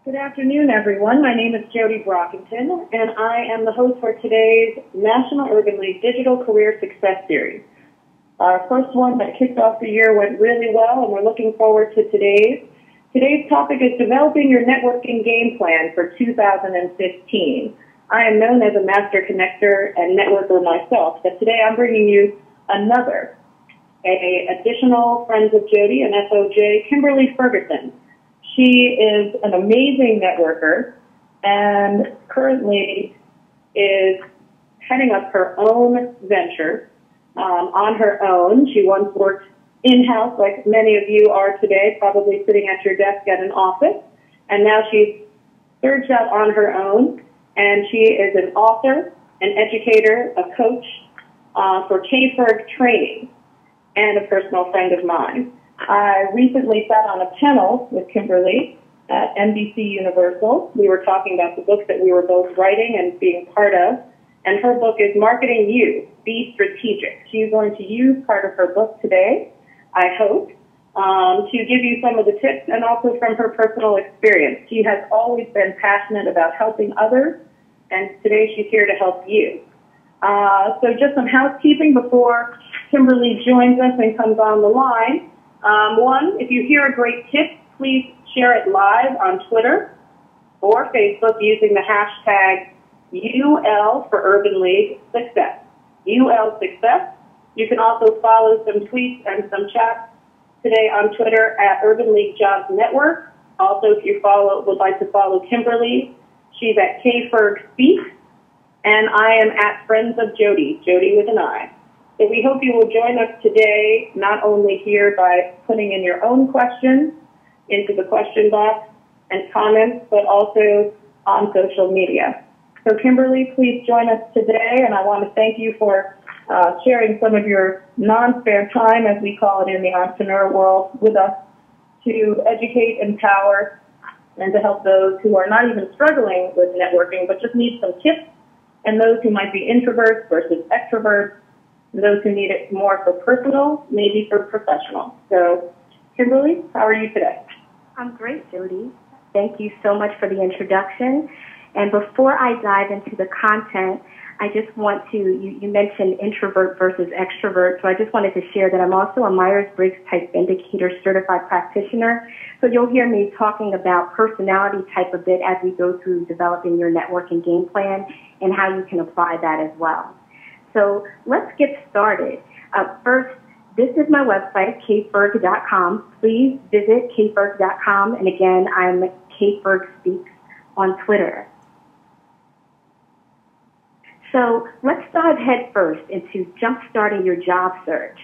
Good afternoon, everyone. My name is Jody Brockington, and I am the host for today's National Urban League Digital Career Success Series. Our first one that kicked off the year went really well, and we're looking forward to today's. Today's topic is developing your networking game plan for 2015. I am known as a master connector and networker myself, but today I'm bringing you another, additional Friends of Jody, an FOJ, Kimberly Ferguson. She is an amazing networker and currently is heading up her own venture on her own. She once worked in-house like many of you are today, probably sitting at your desk at an office, and now she's surged out on her own, and she is an author, an educator, a coach for KFERG training, and a personal friend of mine. I recently sat on a panel with Kimberly at NBC Universal. We were talking about the book that we were both writing and being part of, and her book is Marketing You, Be Strategic. She's going to use part of her book today, I hope, to give you some of the tips and also from her personal experience. She has always been passionate about helping others, and today she's here to help you. So just some housekeeping before Kimberly joins us and comes on the line. One, if you hear a great tip, please share it live on Twitter or Facebook using the hashtag UL for Urban League Success. UL Success. You can also follow some tweets and some chats today on Twitter at Urban League Jobs Network. Also, if you would like to follow Kimberly, she's at KFERG Speaks, and I am at Friends of Jody, Jody with an I. So we hope you will join us today, not only here by putting in your own questions into the question box and comments, but also on social media. So Kimberly, please join us today, and I want to thank you for sharing some of your non-spare time, as we call it in the entrepreneur world, with us to educate, empower, and to help those who are not even struggling with networking, but just need some tips, and those who might be introverts versus extroverts, and those who need it more for personal, maybe for professional. So, Kimberly, how are you today? I'm great, Jody. Thank you so much for the introduction. And before I dive into the content, I just want to, you mentioned introvert versus extrovert, so I just wanted to share that I'm also a Myers-Briggs Type Indicator Certified Practitioner. So you'll hear me talking about personality type a bit as we go through developing your networking game plan and how you can apply that as well. So let's get started. First, this is my website, kferg.com. Please visit kferg.com. And again, I'm KFERG Speaks on Twitter. So let's dive head first into jumpstarting your job search.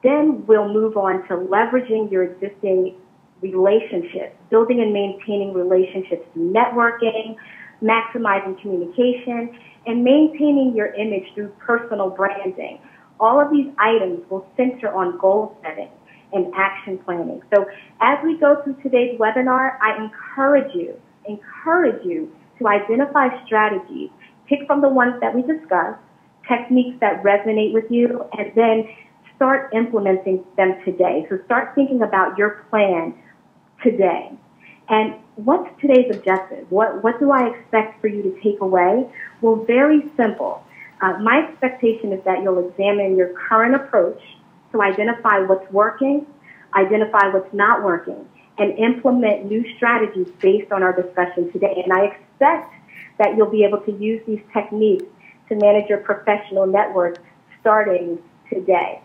Then we'll move on to leveraging your existing relationships, building and maintaining relationships through networking, maximizing communication, and maintaining your image through personal branding. All of these items will center on goal setting and action planning. So as we go through today's webinar, I encourage you to identify strategies. Pick from the ones that we discussed, techniques that resonate with you, and then start implementing them today. So start thinking about your plan today. And what's today's objective? What do I expect for you to take away? Well, very simple. My expectation is that you'll examine your current approach to identify what's working, identify what's not working, and implement new strategies based on our discussion today. And I expect that you'll be able to use these techniques to manage your professional network starting today.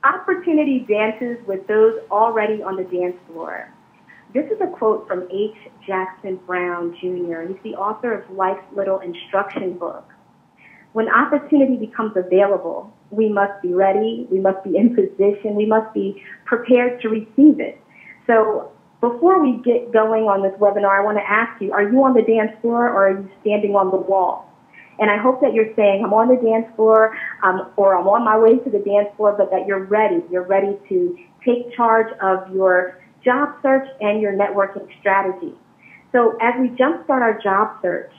Opportunity dances with those already on the dance floor. This is a quote from H. Jackson Brown, Jr. He's the author of Life's Little Instruction Book. When opportunity becomes available, we must be ready, we must be in position, we must be prepared to receive it. So before we get going on this webinar, I want to ask you, are you on the dance floor or are you standing on the wall? And I hope that you're saying, I'm on the dance floor or I'm on my way to the dance floor, but that you're ready. You're ready to take charge of your job search and your networking strategy. So as we jumpstart our job search,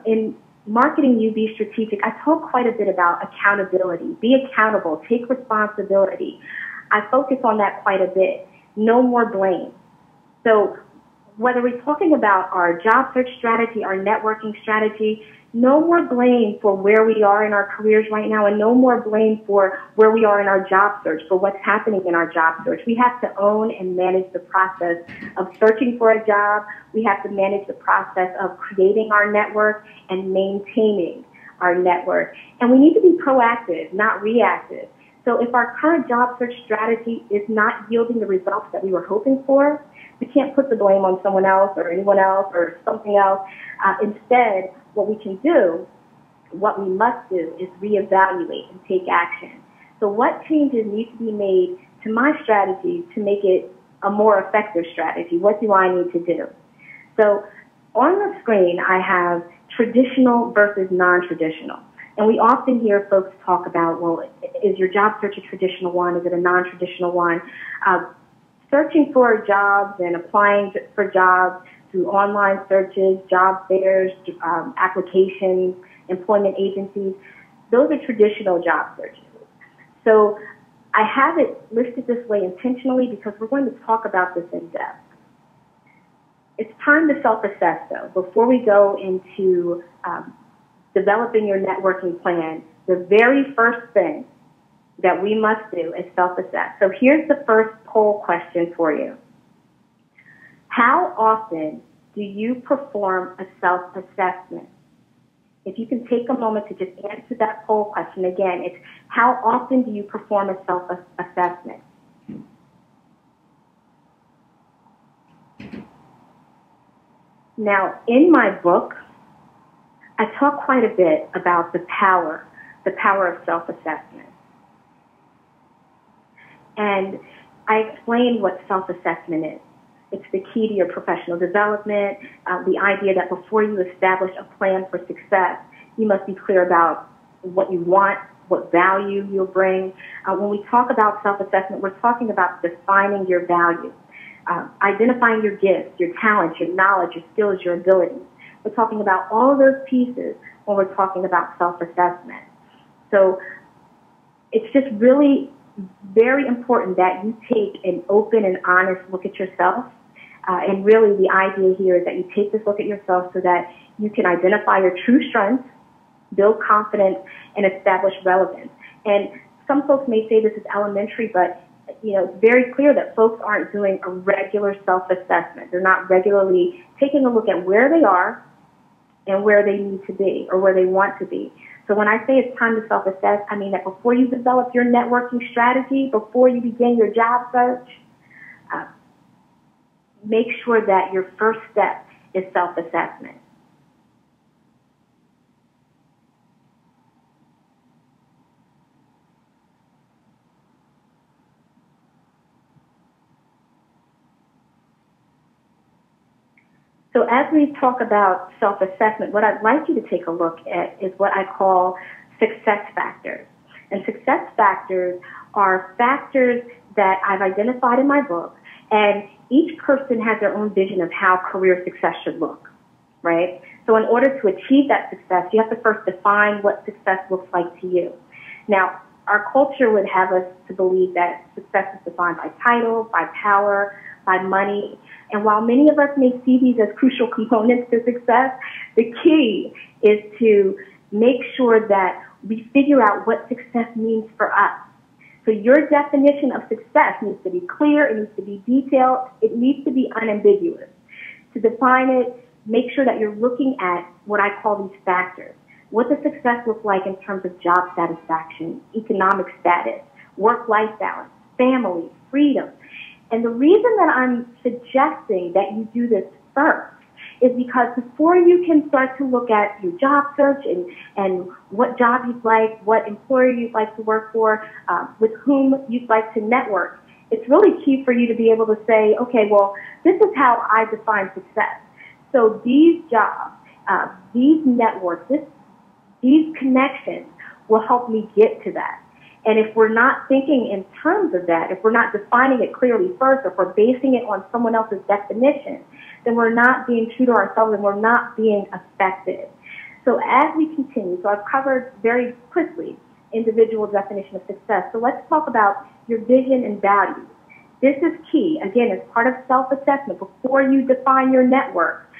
in Marketing You, Be Strategic, I talk quite a bit about accountability. Be accountable. Take responsibility. I focus on that quite a bit. No more blame. So whether we're talking about our job search strategy, our networking strategy, no more blame for where we are in our careers right now, and no more blame for where we are in our job search, for what's happening in our job search. We have to own and manage the process of searching for a job. We have to manage the process of creating our network and maintaining our network. And we need to be proactive, not reactive. So if our current job search strategy is not yielding the results that we were hoping for, we can't put the blame on someone else or anyone else or something else. Instead, what we can do, what we must do, is reevaluate and take action. So what changes need to be made to my strategy to make it a more effective strategy? What do I need to do? So on the screen, I have traditional versus non-traditional. And we often hear folks talk about, well, is your job search a traditional one? Is it a non-traditional one? Searching for jobs and applying for jobs through online searches, job fairs, applications, employment agencies, those are traditional job searches. So I have it listed this way intentionally because we're going to talk about this in depth. It's time to self-assess, though. Before we go into developing your networking plan, the very first thing that we must do is self-assess. So here's the first poll question for you. How often do you perform a self-assessment? If you can take a moment to just answer that poll question again, it's how often do you perform a self-assessment? Now, in my book, I talk quite a bit about the power of self-assessment. And I explain what self-assessment is. It's the key to your professional development, the idea that before you establish a plan for success, you must be clear about what you want, what value you'll bring. When we talk about self-assessment, we're talking about defining your value, identifying your gifts, your talents, your knowledge, your skills, your abilities. We're talking about all of those pieces when we're talking about self-assessment. So it's just really very important that you take an open and honest look at yourself. And really the idea here is that you take this look at yourself so that you can identify your true strengths, build confidence, and establish relevance. And some folks may say this is elementary, but it's very clear that folks aren't doing a regular self-assessment. They're not regularly taking a look at where they are and where they need to be or where they want to be. So when I say it's time to self-assess, I mean that before you develop your networking strategy, before you begin your job search, make sure that your first step is self-assessment. So as we talk about self-assessment, what I'd like you to take a look at is what I call success factors. And success factors are factors that I've identified in my book, and each person has their own vision of how career success should look, right? So in order to achieve that success, you have to first define what success looks like to you. Now, our culture would have us to believe that success is defined by title, by power, by money. And while many of us may see these as crucial components to success, the key is to make sure that we figure out what success means for us. So your definition of success needs to be clear, it needs to be detailed, it needs to be unambiguous. To define it, make sure that you're looking at what I call these factors. What does success look like in terms of job satisfaction, economic status, work-life balance, family, freedom? And the reason that I'm suggesting that you do this first is because before you can start to look at your job search and what job you'd like, what employer you'd like to work for, with whom you'd like to network, it's really key for you to be able to say, okay, well, this is how I define success. So these jobs, these networks, these connections will help me get to that. And if we're not thinking in terms of that, if we're not defining it clearly first, or if we're basing it on someone else's definition, then we're not being true to ourselves and we're not being effective. So as we continue, so I've covered very quickly individual definition of success. So let's talk about your vision and values. this is key. Again, as part of self-assessment, before you define your network,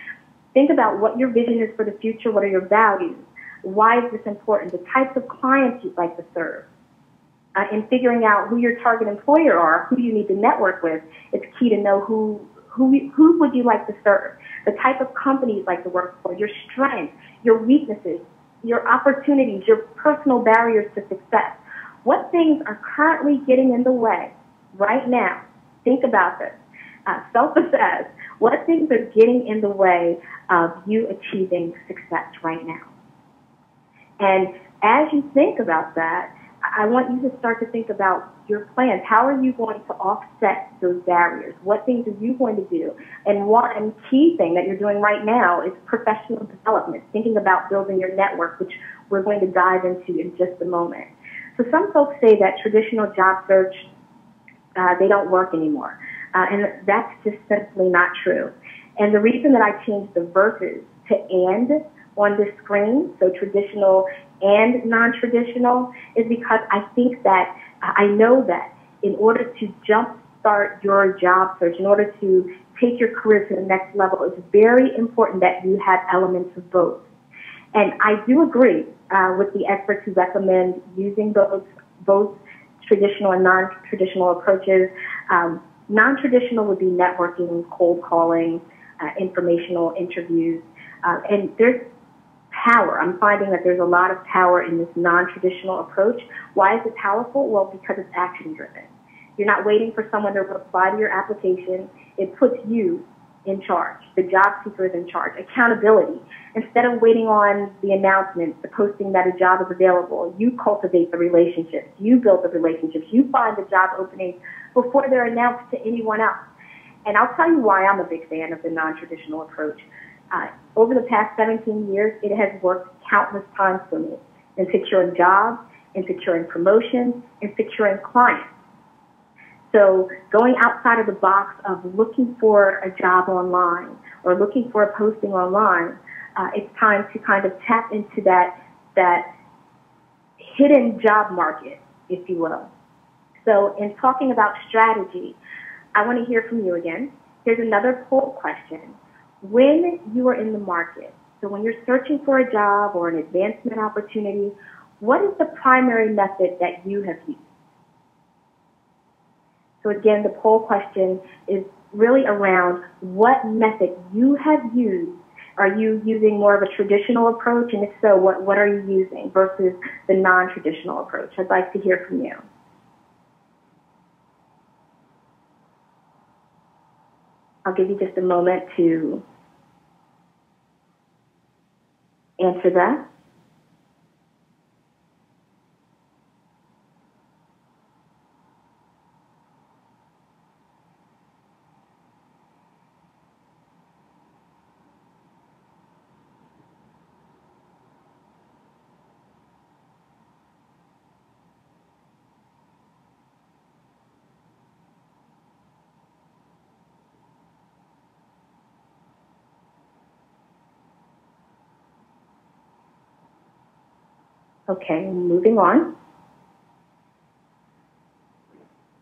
think about what your vision is for the future. What are your values? Why is this important? The types of clients you'd like to serve. In figuring out who your target employer are, who you need to network with, it's key to know who would you like to serve, the type of company you'd like to work for, your strengths, your weaknesses, your opportunities, your personal barriers to success. What things are currently getting in the way right now? Think about this. Self-assess. What things are getting in the way of you achieving success right now? And as you think about that, I want you to start to think about your plans. How are you going to offset those barriers? What things are you going to do? And one key thing that you're doing right now is professional development, thinking about building your network, which we're going to dive into in just a moment. So some folks say that traditional job search, they don't work anymore. And that's just simply not true. And the reason that I changed the verses to "and" on the screen, so traditional and non-traditional, is because I think that, I know that in order to jumpstart your job search, in order to take your career to the next level, it's very important that you have elements of both. And I do agree with the experts who recommend using both traditional and non-traditional approaches. Non-traditional would be networking, cold calling, informational interviews, and there's power. I'm finding that there's a lot of power in this non-traditional approach. Why is it powerful? Well, because it's action-driven. You're not waiting for someone to reply to your application. It puts you in charge. The job seeker is in charge. Accountability. Instead of waiting on the announcement, the posting that a job is available, you cultivate the relationships. You build the relationships. You find the job openings before they're announced to anyone else. And I'll tell you why I'm a big fan of the non-traditional approach. Over the past 17 years, it has worked countless times for me in securing jobs, in securing promotions, in securing clients. So going outside of the box of looking for a job online or looking for a posting online, it's time to kind of tap into that hidden job market, if you will. So in talking about strategy, I want to hear from you again. Here's another poll question. When you are in the market, so when you're searching for a job or an advancement opportunity, what is the primary method that you have used? So again, the poll question is really around what method you have used. Are you using more of a traditional approach? And if so, what are you using versus the non-traditional approach? I'd like to hear from you. I'll give you just a moment to answer that. Okay, moving on.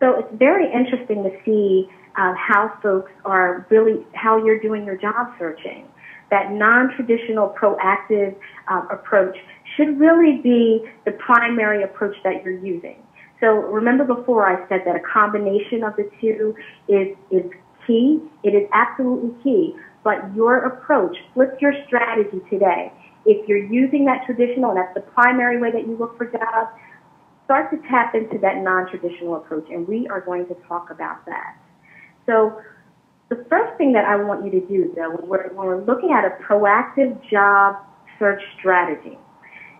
So it's very interesting to see how folks are really, how you're doing your job searching. That non-traditional proactive approach should really be the primary approach that you're using. So remember before I said that a combination of the two is key. It is absolutely key. But your approach, flip your strategy today. If you're using that traditional, and that's the primary way that you look for jobs, start to tap into that non-traditional approach, and we are going to talk about that. So the first thing that I want you to do, though, when we're looking at a proactive job search strategy,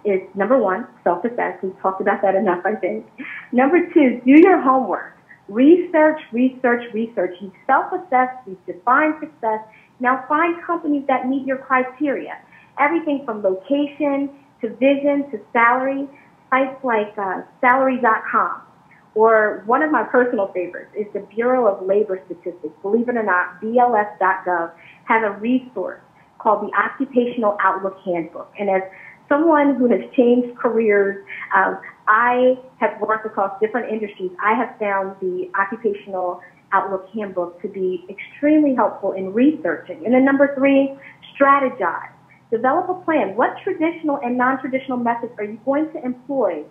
is number one, self-assess. We've talked about that enough, I think. Number two, do your homework. Research, research, research. You've self-assessed, you've defined success. Now find companies that meet your criteria. Everything from location to vision to salary. Sites like salary.com, or one of my personal favorites is the Bureau of Labor Statistics. Believe it or not, BLS.gov has a resource called the Occupational Outlook Handbook. And as someone who has changed careers, I have worked across different industries. I have found the Occupational Outlook handbook to be extremely helpful in researching. And then number 3, strategize. Develop a plan. What traditional and non-traditional methods are you going to employ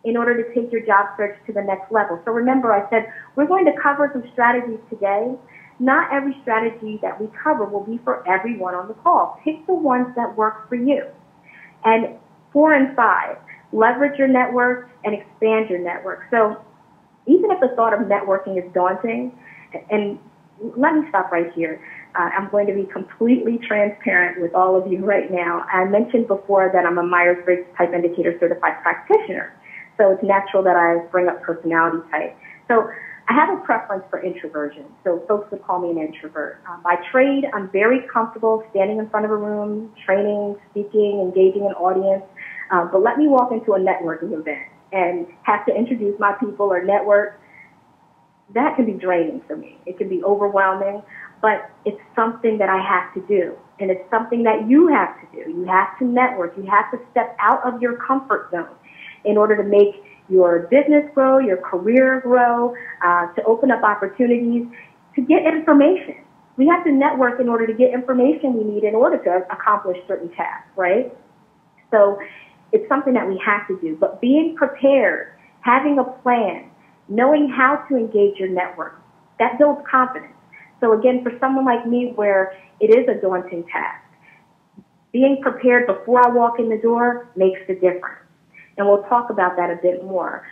in order to take your job search to the next level? So remember, I said we're going to cover some strategies today. Not every strategy that we cover will be for everyone on the call. Pick the ones that work for you. And 4 and 5, leverage your network and expand your network. So even if the thought of networking is daunting, and let me stop right here. I'm going to be completely transparent with all of you right now. I mentioned before that I'm a Myers-Briggs Type Indicator certified practitioner. So it's natural that I bring up personality type. So I have a preference for introversion. So folks would call me an introvert. By trade, I'm very comfortable standing in front of a room, training, speaking, engaging an audience. But let me walk into a networking event and have to introduce my people or network. That can be draining for me. It can be overwhelming, but it's something that I have to do. And it's something that you have to do. You have to network. You have to step out of your comfort zone in order to make your business grow, your career grow, to open up opportunities, to get information. We have to network in order to get information we need in order to accomplish certain tasks, right? So it's something that we have to do. But being prepared, having a plan, knowing how to engage your network, that builds confidence. So again, for someone like me where it is a daunting task, being prepared before I walk in the door makes the difference. And we'll talk about that a bit more.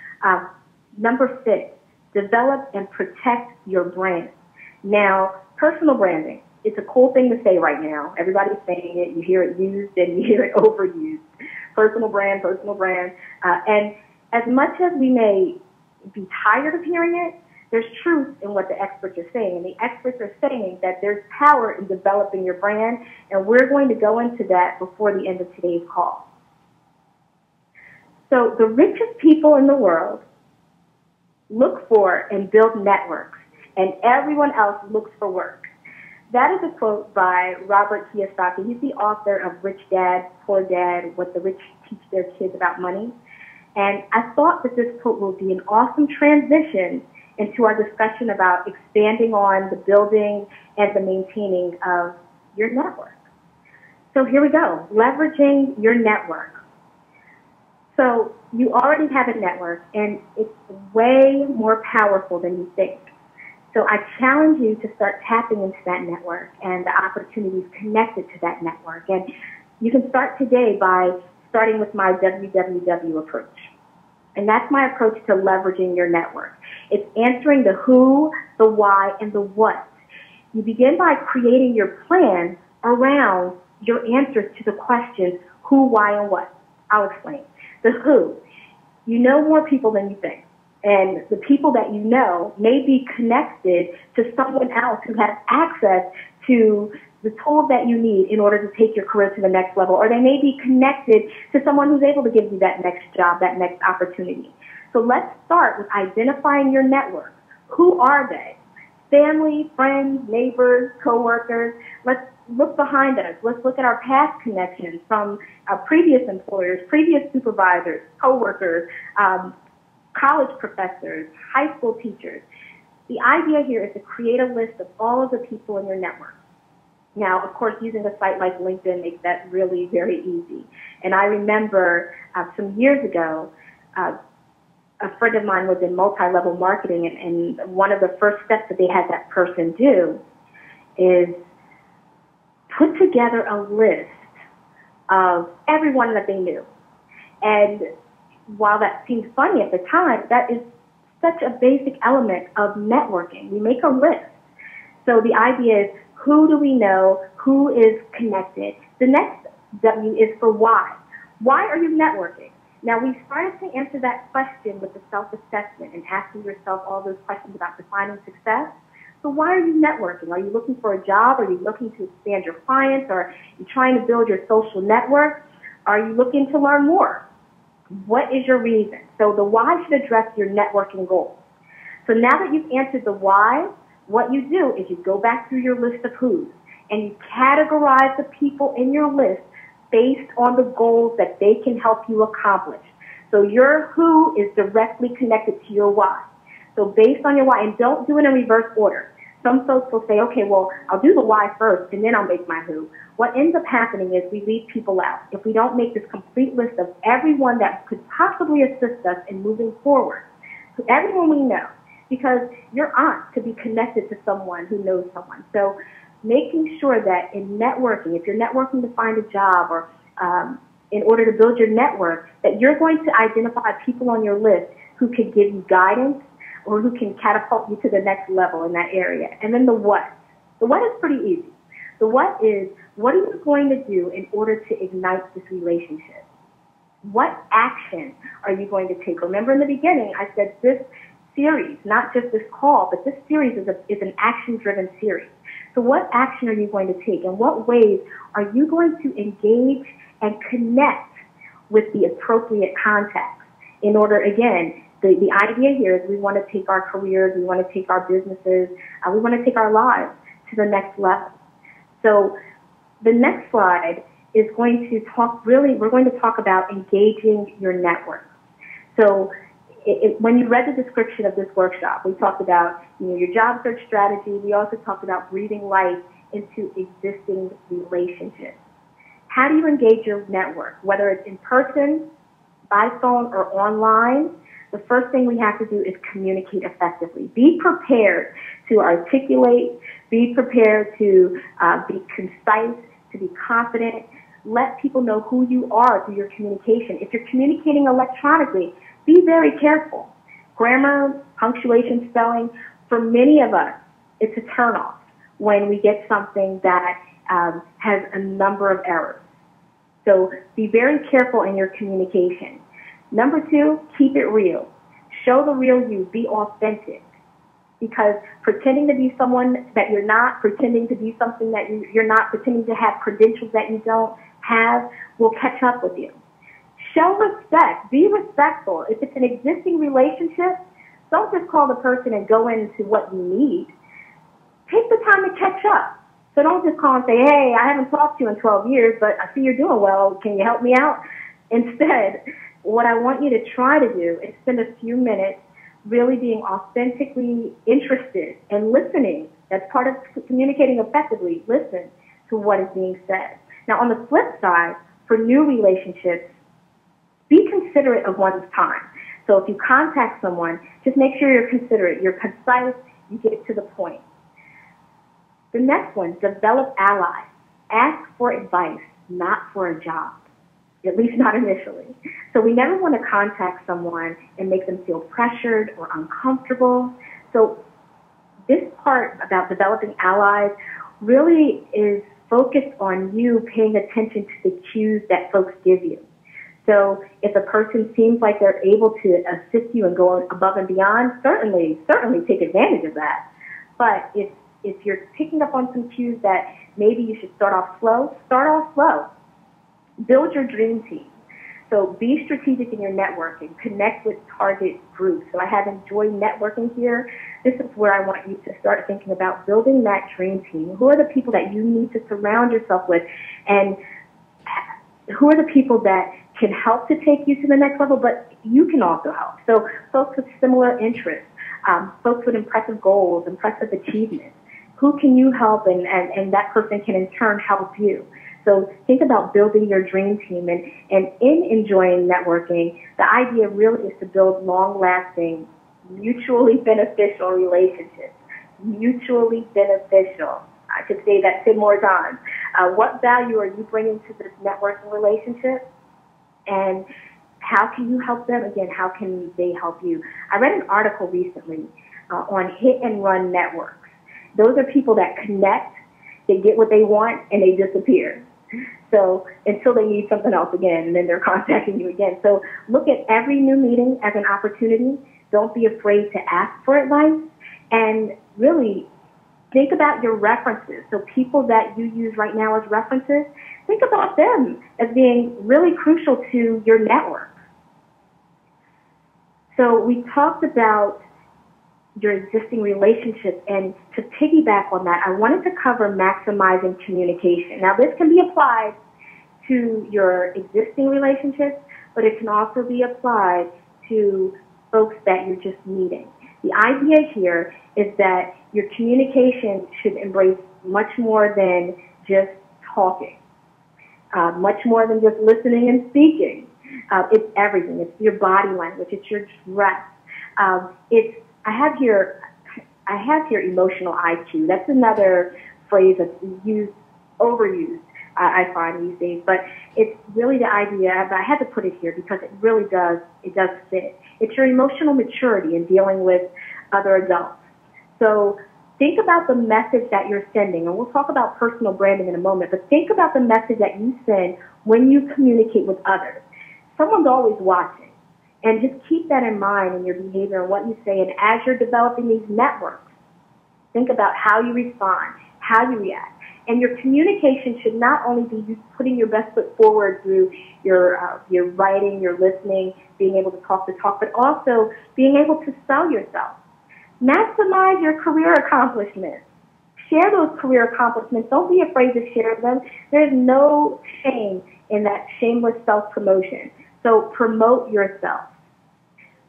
Number 6, develop and protect your brand. Now, personal branding, it's a cool thing to say right now. Everybody's saying it. You hear it used and you hear it overused. Personal brand, personal brand. And as much as we may be tired of hearing it, there's truth in what the experts are saying. And the experts are saying that there's power in developing your brand, and we're going to go into that before the end of today's call. So the richest people in the world look for and build networks, and everyone else looks for work. That is a quote by Robert Kiyosaki. He's the author of Rich Dad, Poor Dad, What the Rich Teach Their Kids About Money. And I thought that this quote would be an awesome transition into our discussion about expanding on the building and the maintaining of your network. So here we go, leveraging your network. So you already have a network, and it's way more powerful than you think. So I challenge you to start tapping into that network and the opportunities connected to that network. And you can start today by starting with my WWW approach. And that's my approach to leveraging your network. It's answering the who, the why, and the what. You begin by creating your plan around your answers to the questions who, why, and what. I'll explain. The who. You know more people than you think. And the people that you know may be connected to someone else who has access to the tools that you need in order to take your career to the next level, or they may be connected to someone who's able to give you that next job, that next opportunity. So let's start with identifying your network. Who are they? Family, friends, neighbors, coworkers. Let's look behind us. Let's look at our past connections from our previous employers, previous supervisors, coworkers, college professors, high school teachers. The idea here is to create a list of all of the people in your network. Now, of course, using a site like LinkedIn makes that really very easy. And I remember some years ago, a friend of mine was in multi-level marketing, and one of the first steps that they had that person do is put together a list of everyone that they knew. And while that seemed funny at the time, that is such a basic element of networking. We make a list. So the idea is, who do we know? Who is connected? The next W is for why. Why are you networking? Now, we started to answer that question with the self-assessment and asking yourself all those questions about defining success. So why are you networking? Are you looking for a job? Are you looking to expand your clients? Are you trying to build your social network? Are you looking to learn more? What is your reason? So the why should address your networking goals. So now that you've answered the why, what you do is you go back through your list of who's, and you categorize the people in your list based on the goals that they can help you accomplish. So your who is directly connected to your why. So based on your why, and don't do it in reverse order. Some folks will say, okay, well, I'll do the why first and then I'll make my who. What ends up happening is we leave people out. If we don't make this complete list of everyone that could possibly assist us in moving forward, so everyone we know, because your aunt could be connected to someone who knows someone. So making sure that in networking, if you're networking to find a job or in order to build your network, that you're going to identify people on your list who could give you guidance or who can catapult you to the next level in that area. And then the what. The what is pretty easy. The what is, what are you going to do in order to ignite this relationship? What action are you going to take? Remember in the beginning, I said this series, not just this call, but this series is an action-driven series. So what action are you going to take? In what ways are you going to engage and connect with the appropriate contacts in order, again, the idea here is we want to take our careers, we want to take our businesses, we want to take our lives to the next level. So the next slide is going to talk, we're going to talk about engaging your network. So when you read the description of this workshop, we talked about your job search strategy. We also talked about breathing life into existing relationships. How do you engage your network? Whether it's in person, by phone, or online, the first thing we have to do is communicate effectively. Be prepared to articulate, be prepared to be concise, to be confident. Let people know who you are through your communication. If you're communicating electronically, be very careful. Grammar, punctuation, spelling, for many of us, it's a turnoff when we get something that has a number of errors. So be very careful in your communication. Number 2, keep it real. Show the real you. Be authentic. Because pretending to be someone that you're not, pretending to be something that you're not, pretending to have credentials that you don't have will catch up with you. Show respect. Be respectful. If it's an existing relationship, don't just call the person and go into what you need. Take the time to catch up. So don't just call and say, hey, I haven't talked to you in 12 years, but I see you're doing well. Can you help me out? Instead, what I want you to try to do is spend a few minutes really being authentically interested and listening. That's part of communicating effectively. Listen to what is being said. Now, on the flip side, for new relationships, be considerate of one's time. So if you contact someone, just make sure you're considerate, you're concise, you get to the point. The next one, develop allies. Ask for advice, not for a job, at least not initially. So we never want to contact someone and make them feel pressured or uncomfortable. So this part about developing allies really is focused on you paying attention to the cues that folks give you. So if a person seems like they're able to assist you and go above and beyond, certainly take advantage of that. But if you're picking up on some cues that maybe you should start off slow, start off slow. Build your dream team. So be strategic in your networking. Connect with target groups. So I have enjoyed networking here. This is where I want you to start thinking about building that dream team. Who are the people that you need to surround yourself with? And who are the people that can help to take you to the next level, but you can also help. So folks with similar interests, folks with impressive goals, impressive achievements. Who can you help, and that person can in turn help you. So think about building your dream team, and in enjoying networking, the idea really is to build long-lasting, mutually beneficial relationships. Mutually beneficial. I could say that 10 more times. What value are you bringing to this networking relationship? And how can you help them? Again, how can they help you? I read an article recently on hit-and-run networks. Those are people that connect, they get what they want, and they disappear. So until they need something else again, and then they're contacting you again. So look at every new meeting as an opportunity. Don't be afraid to ask for advice. And really think about your references. So people that you use right now as references, think about them as being really crucial to your network. So we talked about your existing relationship, and to piggyback on that, I wanted to cover maximizing communication. Now, this can be applied to your existing relationships, but it can also be applied to folks that you're just meeting. The idea here is that your communication should embrace much more than just talking, much more than just listening and speaking. It's everything. It's your body language. It's your dress. I have here emotional IQ. That's another phrase that's overused, I find these days. But it's really the idea, but I had to put it here because it does fit. It's your emotional maturity in dealing with other adults. So think about the message that you're sending, and we'll talk about personal branding in a moment, but think about the message that you send when you communicate with others. Someone's always watching. And just keep that in mind in your behavior and what you say. And as you're developing these networks, think about how you respond, how you react. And your communication should not only be you putting your best foot forward through your writing, your listening, being able to talk the talk, but also being able to sell yourself. Maximize your career accomplishments. Share those career accomplishments. Don't be afraid to share them. There's no shame in that shameless self-promotion. So promote yourself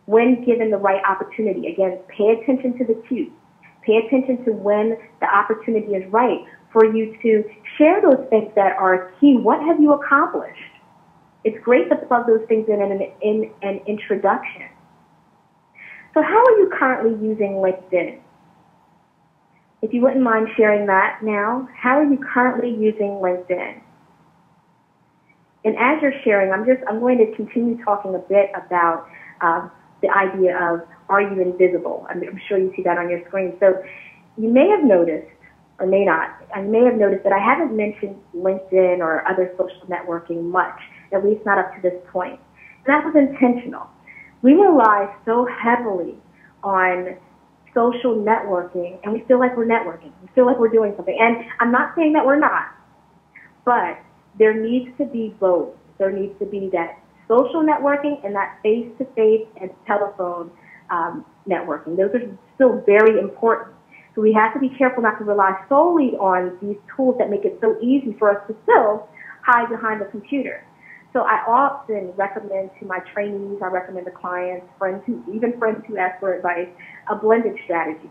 when given the right opportunity. Again, pay attention to the cues. Pay attention to when the opportunity is right for you to share those things that are key. What have you accomplished? It's great to plug those things in an introduction. So how are you currently using LinkedIn? If you wouldn't mind sharing that now, how are you currently using LinkedIn? And as you're sharing, I'm going to continue talking a bit about the idea of, are you invisible? I'm sure you see that on your screen. So you may have noticed, or may not, you may have noticed that I haven't mentioned LinkedIn or other social networking much, at least not up to this point. And that was intentional. We rely so heavily on social networking, and we feel like we're networking. We feel like we're doing something. And I'm not saying that we're not, but there needs to be both. There needs to be that social networking and that face-to-face and telephone networking. Those are still very important. So we have to be careful not to rely solely on these tools that make it so easy for us to still hide behind the computer. So I often recommend to my trainees, I recommend to clients, even friends who ask for advice, a blended strategy.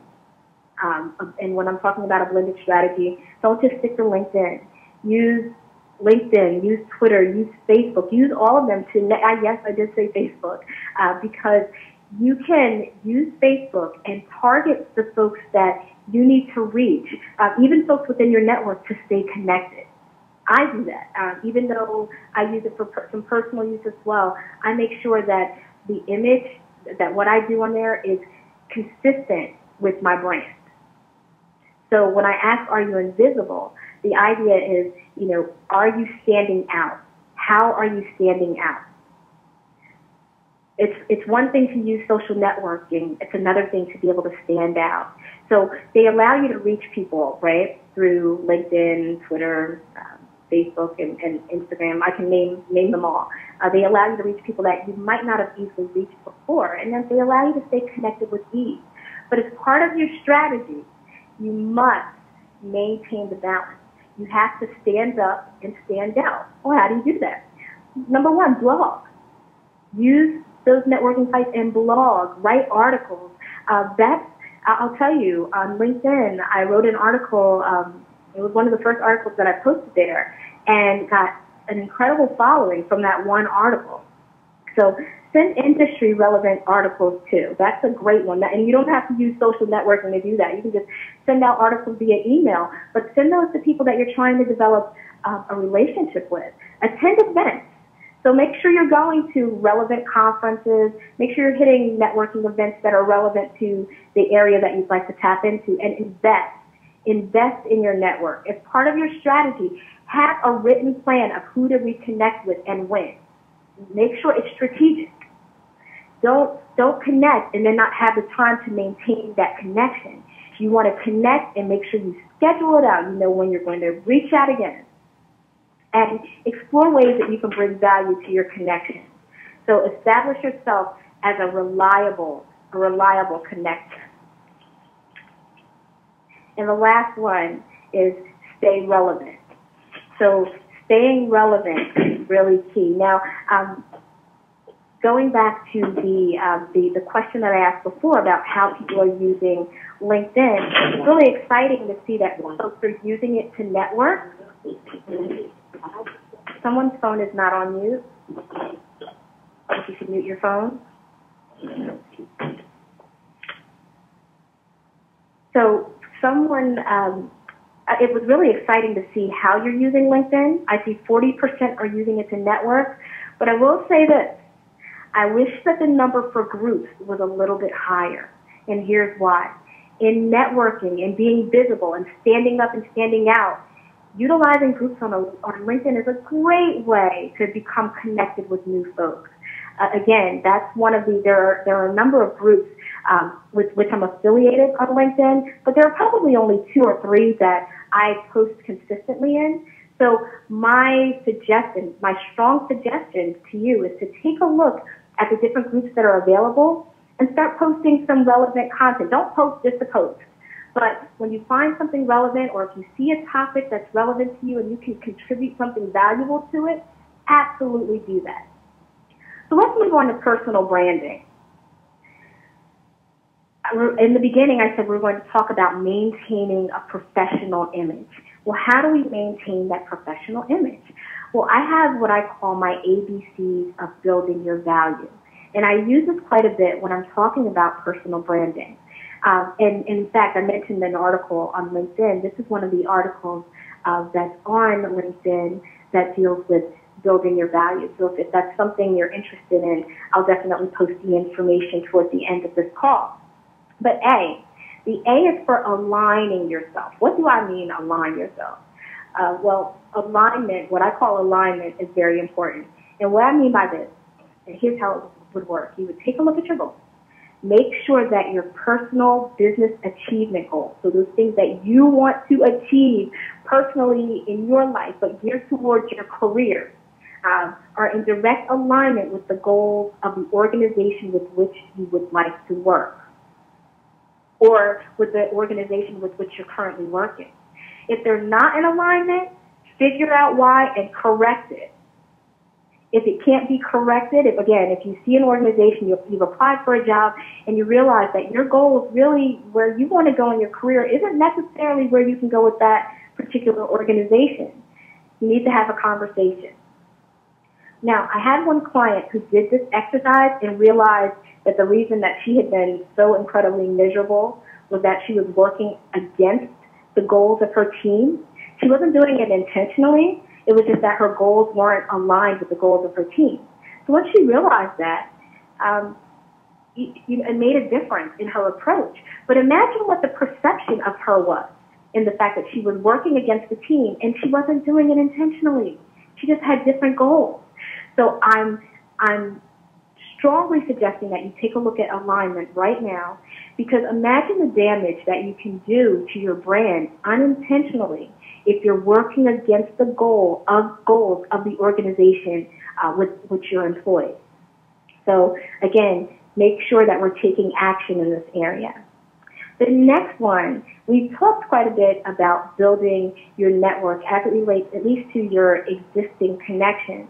And when I'm talking about a blended strategy, don't just stick to LinkedIn. Use LinkedIn, use Twitter, use Facebook, use all of them yes, I did say Facebook, because you can use Facebook and target the folks that you need to reach, even folks within your network, to stay connected. I do that. Even though I use it for some personal use as well, I make sure that the image, that what I do on there is consistent with my brand. So when I ask, are you invisible? The idea is, are you standing out? How are you standing out? It's one thing to use social networking. It's another thing to be able to stand out. So they allow you to reach people, right, through LinkedIn, Twitter, Facebook, and Instagram. I can name them all. They allow you to reach people that you might not have easily reached before, and then they allow you to stay connected with ease. But as part of your strategy, you must maintain the balance. You have to stand up and stand out. Well, how do you do that? Number one, blog. Use those networking sites and blog. Write articles. I'll tell you, on LinkedIn, I wrote an article. It was one of the first articles that I posted there, and got an incredible following from that one article. So send industry-relevant articles, too. That's a great one. And you don't have to use social networking to do that. You can just send out articles via email, but send those to people that you're trying to develop a relationship with. Attend events. So make sure you're going to relevant conferences. Make sure you're hitting networking events that are relevant to the area that you'd like to tap into, and invest. Invest in your network. As part of your strategy, have a written plan of who to reconnect with and when. Make sure it's strategic. Don't connect and then not have the time to maintain that connection. You want to connect and make sure you schedule it out. You know when you're going to reach out again. And explore ways that you can bring value to your connection. So establish yourself as a reliable connector. And the last one is stay relevant. So staying relevant is really key. Now, going back to the question that I asked before about how people are using LinkedIn, it's really exciting to see that folks are using it to network. Someone's phone is not on mute. If you could mute your phone. So it was really exciting to see how you're using LinkedIn. I see 40% are using it to network, but I will say this. I wish that the number for groups was a little bit higher, and here's why. In networking and being visible and standing up and standing out, utilizing groups on LinkedIn is a great way to become connected with new folks. Again, that's one of there are a number of groups with which I'm affiliated on LinkedIn, but there are probably only 2 or 3 that I post consistently in. So my strong suggestion to you is to take a look at the different groups that are available and start posting some relevant content. Don't post just to post. But when you find something relevant, or if you see a topic that's relevant to you and you can contribute something valuable to it, absolutely do that. So let's move on to personal branding. In the beginning, I said we're going to talk about maintaining a professional image. Well, how do we maintain that professional image? Well, I have what I call my ABCs of building your value. And I use this quite a bit when I'm talking about personal branding. And in fact, I mentioned an article on LinkedIn. This is one of the articles that's on LinkedIn that deals with building your value. So if that's something you're interested in, I'll definitely post the information towards the end of this call. But the A is for aligning yourself. What do I mean, align yourself? Well, alignment, what I call alignment, is very important. And what I mean by this, and here's how it would work. You would take a look at your goals. Make sure that your personal business achievement goals, so those things that you want to achieve personally in your life, but geared towards your career, are in direct alignment with the goals of the organization with which you would like to work, or with the organization with which you're currently working. If they're not in alignment, figure out why and correct it. If it can't be corrected, if you see an organization, you've applied for a job, and you realize that your goal is really where you want to go in your career isn't necessarily where you can go with that particular organization, you need to have a conversation. Now, I had one client who did this exercise and realized that the reason that she had been so incredibly miserable was that she was working against the goals of her team. She wasn't doing it intentionally. It was just that her goals weren't aligned with the goals of her team. So once she realized that, it made a difference in her approach. But imagine what the perception of her was in the fact that she was working against the team and she wasn't doing it intentionally. She just had different goals. So I'm strongly suggesting that you take a look at alignment right now, because imagine the damage that you can do to your brand unintentionally if you're working against the goals of the organization with which you're employed. So again, make sure that we're taking action in this area. The next one, we've talked quite a bit about building your network as it relates at least to your existing connections.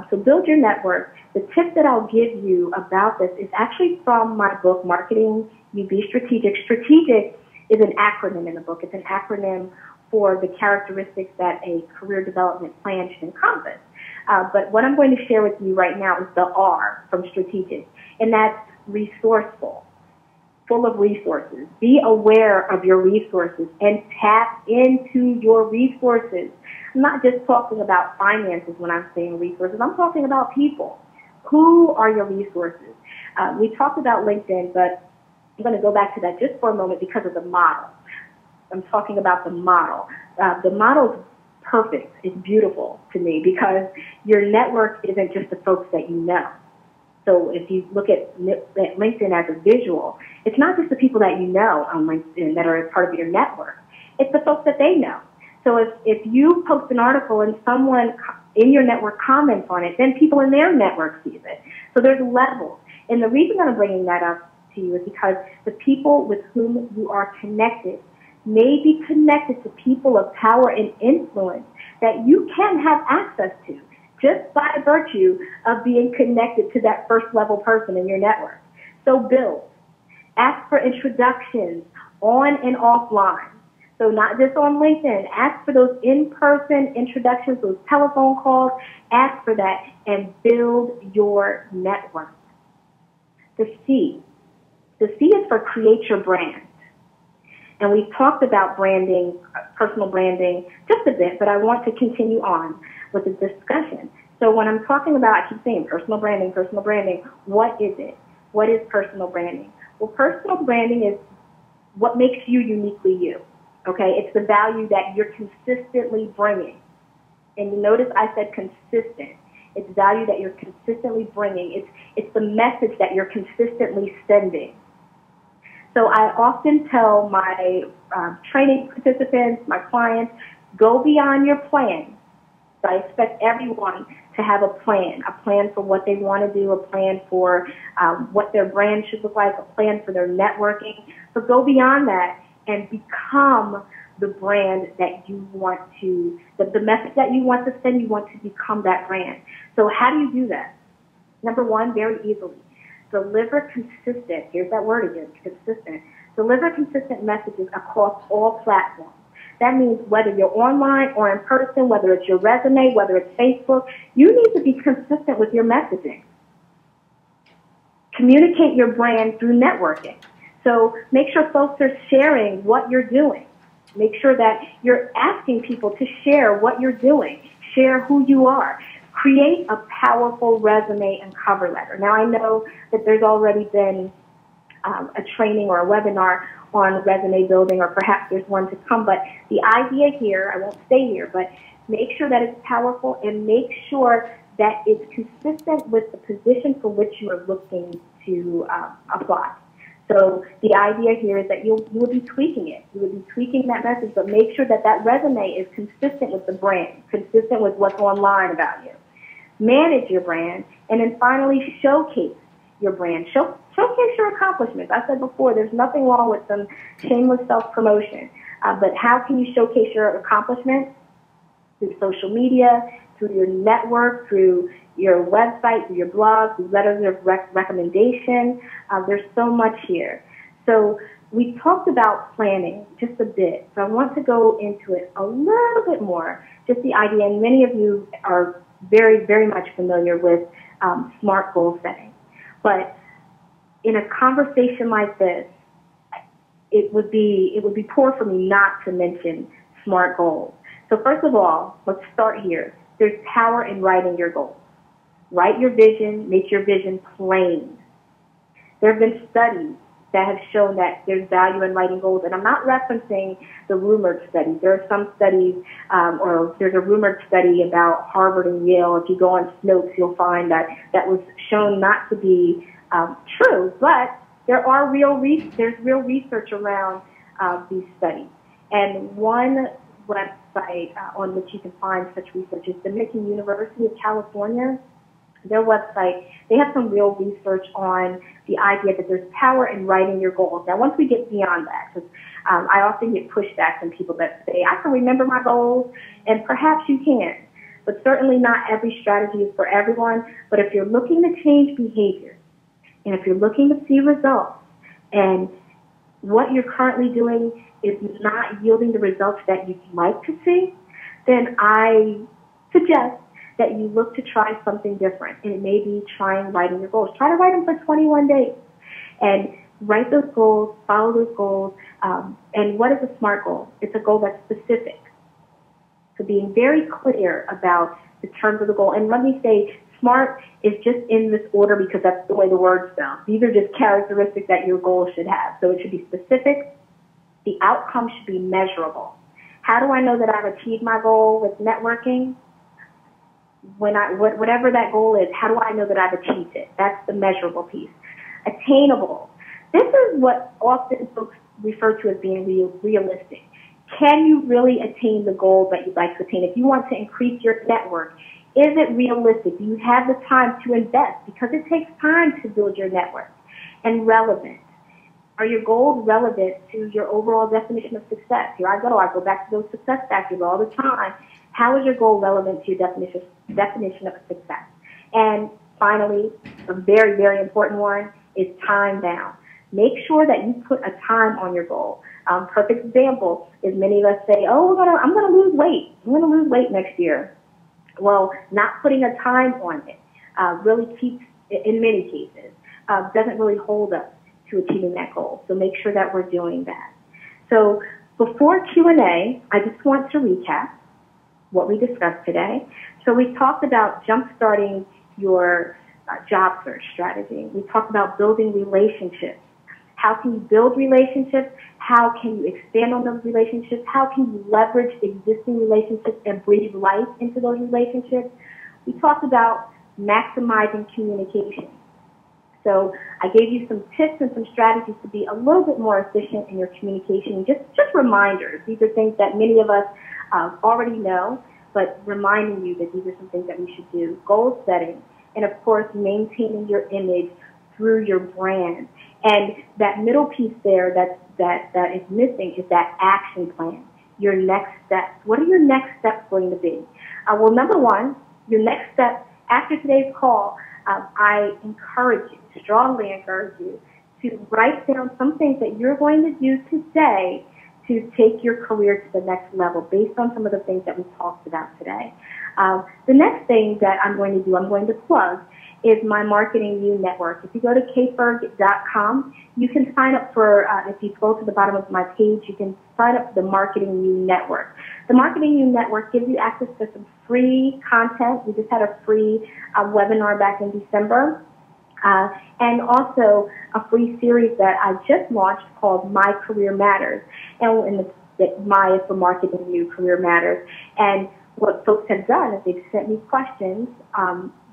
So build your network. The tip that I'll give you about this is actually from my book, Marketing You Be Strategic. Strategic is an acronym in the book. It's an acronym for the characteristics that a career development plan should encompass. But what I'm going to share with you right now is the R from strategic, and that's resourceful, full of resources. Be aware of your resources and tap into your resources. I'm not just talking about finances when I'm saying resources. I'm talking about people. Who are your resources? We talked about LinkedIn, but I'm going to go back to that just for a moment because of the model. I'm talking about the model. The model is perfect. It's beautiful to me because your network isn't just the folks that you know. So if you look at LinkedIn as a visual, it's not just the people that you know on LinkedIn that are part of your network. It's the folks that they know. So if you post an article and someone in your network comments on it, then people in their network sees it. So there's levels. And the reason that I'm bringing that up to you is because the people with whom you are connected may be connected to people of power and influence that you can have access to. just by virtue of being connected to that first level person in your network. So build. Ask for introductions on and offline. So not just on LinkedIn. Ask for those in-person introductions, those telephone calls. Ask for that and build your network. The C. The C is for create your brand. And we've talked about branding, personal branding, just a bit, but I want to continue on with the discussion. So when I'm talking about, I keep saying personal branding, what is it? What is personal branding? Well, personal branding is what makes you uniquely you. Okay, it's the value that you're consistently bringing. And you notice I said consistent. It's value that you're consistently bringing. It's the message that you're consistently sending. So I often tell my training participants, my clients, go beyond your plan. So I expect everyone to have a plan for what they want to do, a plan for what their brand should look like, a plan for their networking. So go beyond that and become the brand that you want to, the message that you want to send, you want to become that brand. So how do you do that? Number one, very easily. Deliver consistent, here's that word again, consistent. Deliver consistent messages across all platforms. That means whether you're online or in person, whether it's your resume, whether it's Facebook, you need to be consistent with your messaging. Communicate your brand through networking. So make sure folks are sharing what you're doing. Make sure that you're asking people to share what you're doing. Share who you are. Create a powerful resume and cover letter. Now, I know that there's already been a training or a webinar on resume building, or perhaps there's one to come, but the idea here, I won't stay here, but make sure that it's powerful and make sure that it's consistent with the position for which you are looking to apply. So the idea here is that you will be tweaking it. You will be tweaking that message, but make sure that that resume is consistent with the brand, consistent with what's online about you. Manage your brand, and then finally showcase your brand. Showcase your accomplishments. I said before, there's nothing wrong with some shameless self-promotion, but how can you showcase your accomplishments? Through social media, through your network, through your website, through your blog, through letters of recommendation. There's so much here. So we talked about planning just a bit, so I want to go into it a little bit more, just the idea, and many of you are very, very much familiar with SMART goal setting. But in a conversation like this, it would be poor for me not to mention SMART goals. So first of all, let's start here. There's power in writing your goals. Write your vision, make your vision plain. There have been studies that have shown that there's value in writing goals, and I'm not referencing the rumored studies. There are some studies, or there's a rumored study about Harvard and Yale. If you go on Snopes, you'll find that was shown not to be true, but there's real research around these studies. And one website on which you can find such research is the Michigan University of California. Their website, they have some real research on the idea that there's power in writing your goals. Now, once we get beyond that, because I often get pushback from people that say, I can remember my goals, and perhaps you can, but certainly not every strategy is for everyone. But if you're looking to change behavior, and if you're looking to see results, and what you're currently doing is not yielding the results that you'd like to see, then I suggest that you look to try something different. And it may be trying writing your goals. Try to write them for 21 days. And write those goals, follow those goals. And what is a SMART goal? It's a goal that's specific. So being very clear about the terms of the goal. And let me say, SMART is just in this order because that's the way the word spells. These are just characteristics that your goal should have. So it should be specific. The outcome should be measurable. How do I know that I've achieved my goal with networking? Whatever that goal is, how do I know that I've achieved it? That's the measurable piece. Attainable. This is what often folks refer to as being realistic. Can you really attain the goals that you'd like to attain? If you want to increase your network, is it realistic? Do you have the time to invest? Because it takes time to build your network. And relevant. Are your goals relevant to your overall definition of success? Here I go back to those success factors all the time. How is your goal relevant to your definition of success? And finally, a very, very important one is time bound. Make sure that you put a time on your goal. Perfect example is many of us say, oh, I'm going to lose weight. I'm going to lose weight next year. Well, not putting a time on it really keeps, in many cases, doesn't really hold us to achieving that goal. So make sure that we're doing that. So before Q&A, I just want to recap what we discussed today. So we talked about jump-starting your job search strategy. We talked about building relationships. How can you build relationships? How can you expand on those relationships? How can you leverage existing relationships and breathe life into those relationships? We talked about maximizing communication. So I gave you some tips and some strategies to be a little bit more efficient in your communication. Just reminders. These are things that many of us already know, but reminding you that these are some things that we should do. Goal setting, and of course, maintaining your image through your brand. And that middle piece there that is missing is that action plan, your next steps. What are your next steps going to be? Well, number one, your next step after today's call, I strongly encourage you to write down some things that you're going to do today to take your career to the next level based on some of the things that we talked about today. The next thing that I'm going to do, I'm going to plug, is my Marketing You network. If you go to kferg.com, you can sign up for, if you scroll to the bottom of my page, you can sign up for the Marketing You network. The Marketing You network gives you access to some free content. We just had a free webinar back in December. And also a free series that I just launched called My Career Matters. And My is for Marketing You, Career Matters. And what folks have done is they've sent me questions,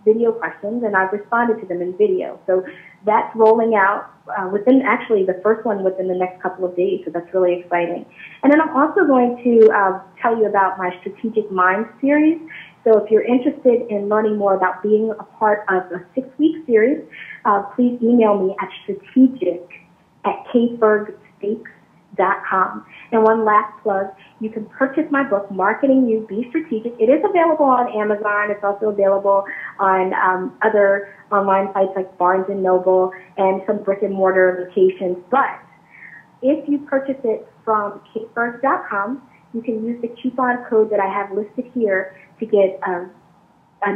video questions, and I've responded to them in video. So that's rolling out within, actually, the first one within the next couple of days, so that's really exciting. And then I'm also going to tell you about my Strategic Minds series. So if you're interested in learning more about being a part of a 6-week series, please email me at strategic@kfergspeaks.com. And one last plug, you can purchase my book, Marketing You, Be Strategic. It is available on Amazon. It's also available on other online sites like Barnes & Noble and some brick-and-mortar locations. But if you purchase it from kfergs.com, you can use the coupon code that I have listed here to get a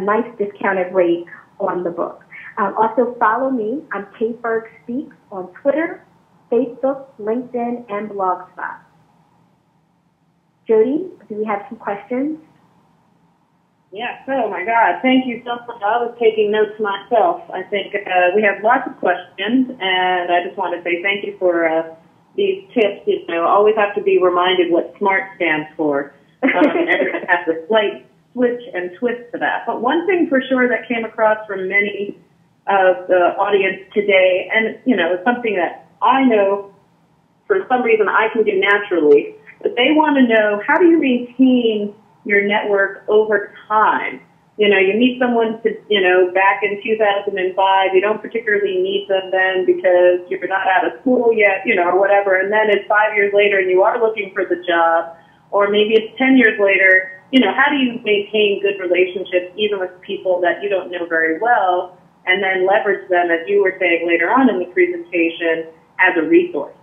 nice discounted rate on the book. Also follow me. I'm KFerg Speaks on Twitter, Facebook, LinkedIn, and Blogspot. Jody, do we have some questions? Yes. Oh, my God. Thank you so much. I was taking notes myself. I think we have lots of questions, and I just want to say thank you for these tips. You know, always have to be reminded what SMART stands for. Everyone has a slight switch and twist to that. But one thing for sure that came across from many of the audience today, and, you know, it's something that I know for some reason I can do naturally, but they want to know, how do you maintain your network over time? You know, you meet someone back in 2005, you don't particularly need them then because you're not out of school yet, or whatever, and then it's 5 years later and you are looking for the job, or maybe it's 10 years later. How do you maintain good relationships even with people that you don't know very well, and then leverage them, as you were saying later on in the presentation, as a resource?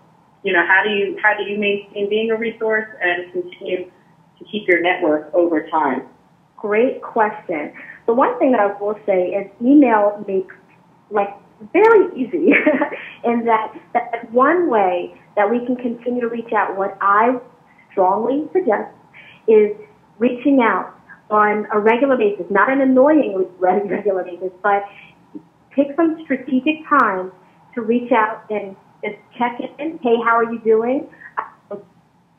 How do you maintain being a resource and continue to keep your network over time? Great question. The one thing that I will say is email makes very easy, in that that's one way that we can continue to reach out. What I strongly suggest is reaching out on a regular basis, not an annoying regular basis, but take some strategic time to reach out and just check in. Hey, how are you doing?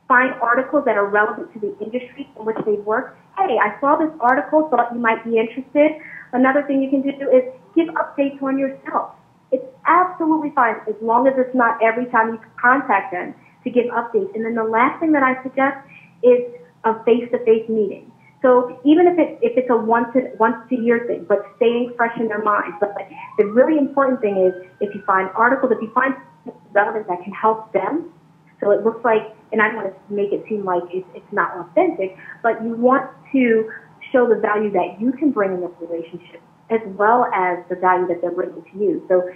Find articles that are relevant to the industry in which they work. Hey, I saw this article, thought you might be interested. Another thing you can do is give updates on yourself. It's absolutely fine, as long as it's not every time you contact them, to give updates. And then the last thing that I suggest is a face-to-face meeting. So even if it's a once a year thing, but staying fresh in their minds. But the really important thing is, if you find articles, if you find relevant that can help them, So it looks like, and I don't want to make it seem like it's not authentic, but you want to show the value that you can bring in this relationship as well as the value that they're bringing to you. So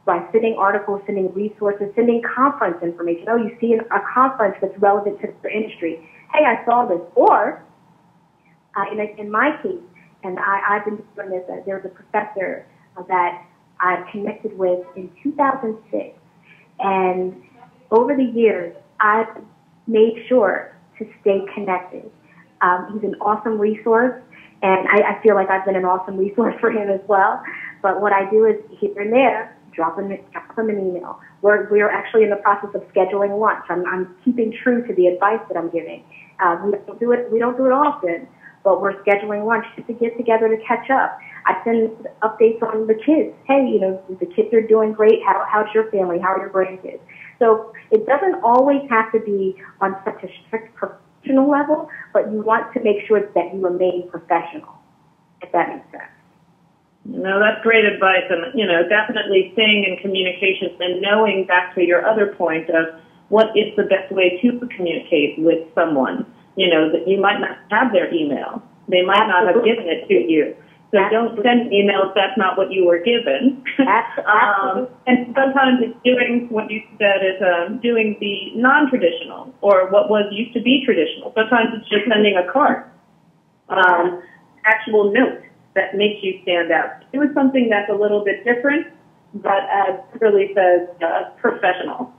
by sending articles, sending resources, sending conference information. Oh, you see a conference that's relevant to the industry. Hey, I saw this. Or in my case, and I've been doing this, there's a professor that I connected with in 2006. And over the years, I've made sure to stay connected. He's an awesome resource, and I feel like I've been an awesome resource for him as well. But what I do is here and there, drop him an email. We're actually in the process of scheduling lunch. I'm keeping true to the advice that I'm giving. We don't do it often, but we're scheduling lunch just to get together to catch up. I send updates on the kids. Hey, the kids are doing great. How's your family? How are your grandkids? So it doesn't always have to be on such a strict professional level, but you want to make sure that you remain professional, if that makes sense. No, that's great advice, and definitely staying in communication and knowing, back to your other point of what is the best way to communicate with someone. That you might not have their email, they might not have given it to you. So don't send emails that's not what you were given. And sometimes it's doing what you said is doing the non-traditional or what was used to be traditional. Sometimes it's just sending a card, actual note that makes you stand out. It was something that's a little bit different, but as Kimberly says, professional.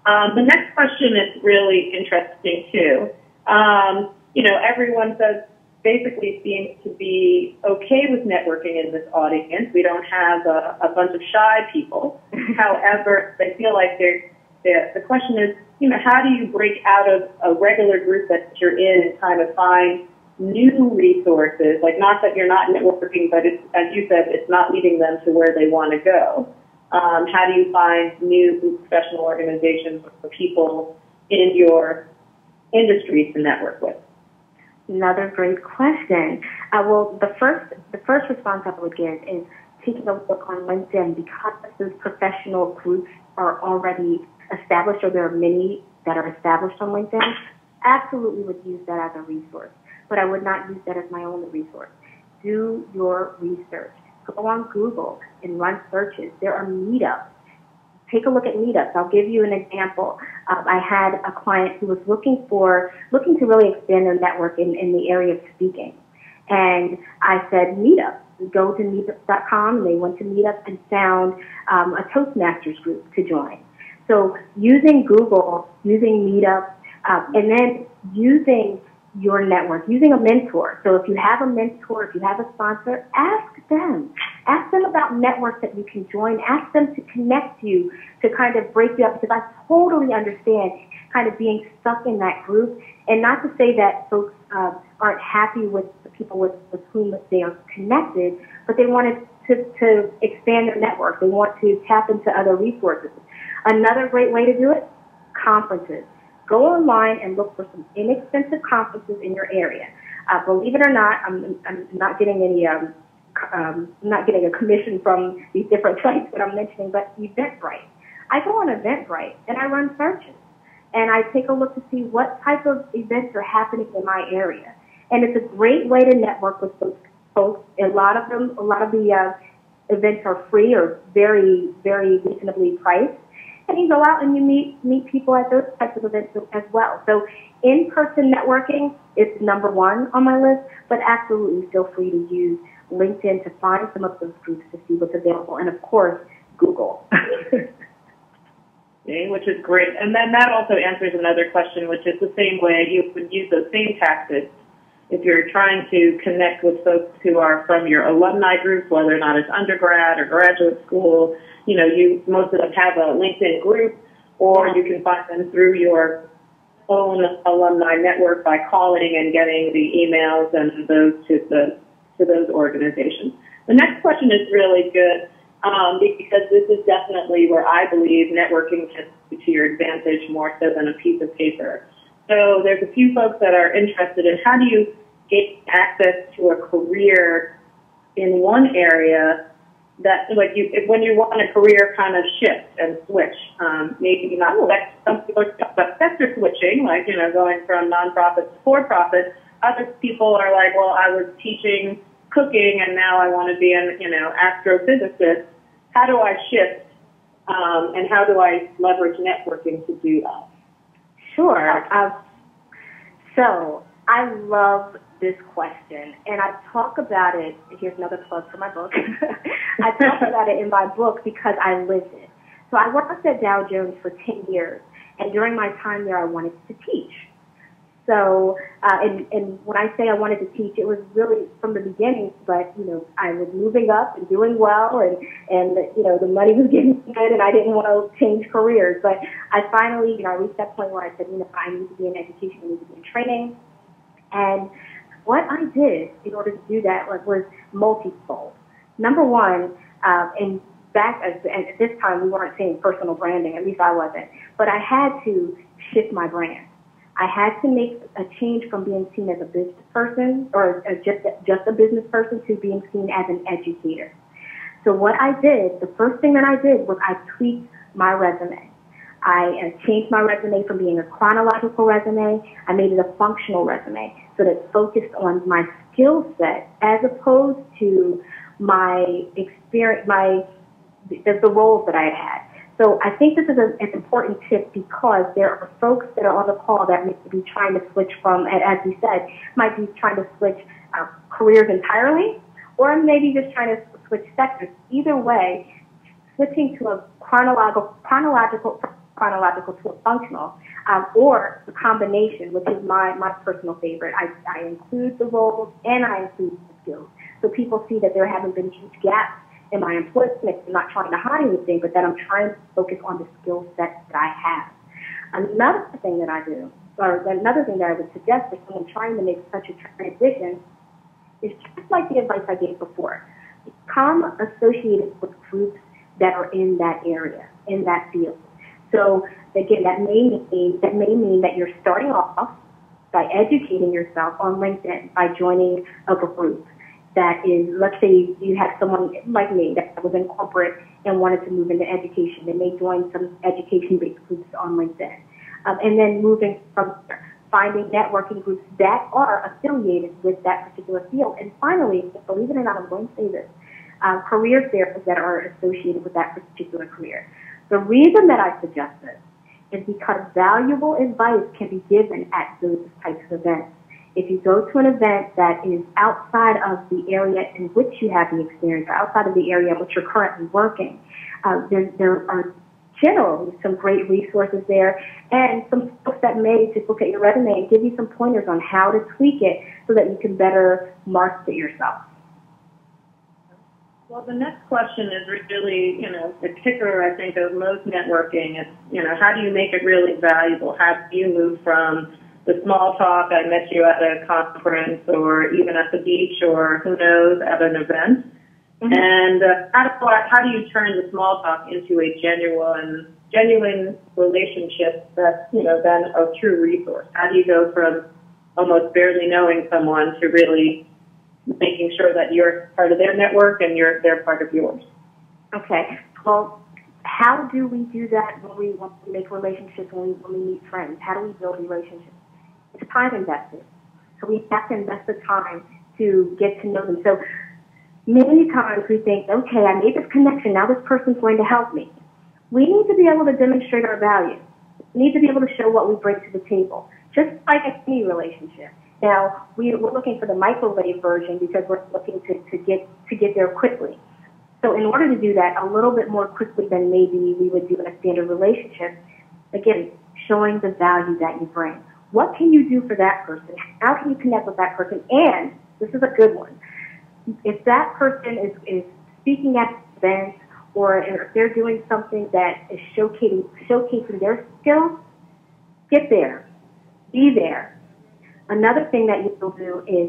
The next question is really interesting too. Everyone says basically seems to be okay with networking in this audience. We don't have a bunch of shy people. However, they feel like the question is, how do you break out of a regular group that you're in and kind of find new resources? Like, not that you're not networking, but it's, as you said, it's not leading them to where they want to go. How do you find new professional organizations or people in your industry to network with? Another great question. Well, the first response I would give is taking a look on LinkedIn, because those professional groups are already established, or there are many that are established on LinkedIn. Absolutely would use that as a resource, but I would not use that as my only resource. Do your research. Go on Google and run searches. There are meetups. Take a look at meetups. I'll give you an example. I had a client who was looking to really expand their network in the area of speaking. And I said, meetups. Go to meetups.com, and they went to meetups and found a Toastmasters group to join. So using Google, using meetups, and then using your network, using a mentor. So if you have a mentor, if you have a sponsor, ask them. Ask them about networks that you can join. Ask them to connect you, to kind of break you up, because I totally understand kind of being stuck in that group. And not to say that folks aren't happy with the people with whom they are connected, but they wanted to expand their network. They want to tap into other resources. Another great way to do it, conferences. Go online and look for some inexpensive conferences in your area. Believe it or not, I'm not getting any, not getting a commission from these different sites that I'm mentioning, but Eventbrite. I go on Eventbrite and I run searches, and I take a look to see what type of events are happening in my area. And it's a great way to network with those folks. A lot of the events are free or very, very reasonably priced. And you go out and you meet people at those types of events as well. So in-person networking is number one on my list, but absolutely feel free to use LinkedIn to find some of those groups to see what's available. And, of course, Google. Which is great. And then that also answers another question, which is the same way you would use those same tactics if you're trying to connect with folks who are from your alumni groups, whether or not it's undergrad or graduate school. Most of them have a LinkedIn group, or you can find them through your own alumni network by calling and getting the emails and those to those organizations. The next question is really good because this is definitely where I believe networking can be to your advantage more so than a piece of paper. So there's a few folks that are interested in how do you get access to a career in one area that like when you want a career kind of shift and switch, maybe not some people are talking about sector switching, like, going from nonprofit to for-profit. Other people are like, well, I was teaching cooking and now I want to be an, astrophysicist. How do I shift, and how do I leverage networking to do that? Sure. So I love this question, and I talk about it. Here's another plug for my book. I talk about it in my book because I lived it. So I worked at Dow Jones for 10 years, and during my time there, I wanted to teach. So, and when I say I wanted to teach, it was really from the beginning, but, I was moving up and doing well, and the money was getting good, and I didn't want to change careers. But I finally, I reached that point where I said, I need to be in education, I need to be in training. And what I did in order to do that was multifold. Number one, and back at this time we weren't saying personal branding, at least I wasn't, but I had to shift my brand. I had to make a change from being seen as a business person or just a business person to being seen as an educator. So what I did, the first thing that I did was I tweaked my resume. I changed my resume from being a chronological resume. I made it a functional resume so that it focused on my skill set as opposed to my experience, the roles that I had. So I think this is an important tip because there are folks that are on the call that may be trying to switch from, as we said, might be trying to switch careers entirely, or maybe just trying to switch sectors. Either way, switching to a chronological to a functional, or the combination, which is my personal favorite. I include the roles and I include the skills. So people see that there haven't been huge gaps in my employment. I'm not trying to hide anything, but that I'm trying to focus on the skill set that I have. Another thing that I do, or another thing that I would suggest for someone trying to make such a transition is just like the advice I gave before. Become associated with groups that are in that area, in that field. So again, that may mean that you're starting off by educating yourself on LinkedIn, by joining a group that is, let's say you have someone like me that was in corporate and wanted to move into education. They may join some education-based groups on LinkedIn. And then moving from there, finding networking groups that are affiliated with that particular field. And finally, believe it or not, I'm going to say this, career fairs that are associated with that particular career. The reason that I suggest this is because valuable advice can be given at those types of events. If you go to an event that is outside of the area in which you have the experience, or outside of the area in which you're currently working, there are generally some great resources there, and some folks that may just look at your resume and give you some pointers on how to tweak it so that you can better market yourself. Well, the next question is really, the kicker, I think, of most networking is, how do you make it really valuable? How do you move from the small talk, I met you at a conference or even at the beach or who knows, at an event? Mm-hmm. And how do you turn the small talk into a genuine relationship that's, then a true resource? How do you go from almost barely knowing someone to really making sure that you're part of their network and they're part of yours? Okay. Well, how do we do that when we make relationships, when we meet friends? How do we build relationships? It's time invested. So we have to invest the time to get to know them. So many times we think, okay, I made this connection, now this person's going to help me. We need to be able to demonstrate our value. We need to be able to show what we bring to the table, just like any relationship. Now, we're looking for the microwave version because we're looking to get there quickly. So in order to do that a little bit more quickly than maybe we would do in a standard relationship, again, showing the value that you bring. What can you do for that person? How can you connect with that person? And this is a good one. If that person is speaking at events or if they're doing something that is showcasing their skills, get there. Be there. Another thing that you will do is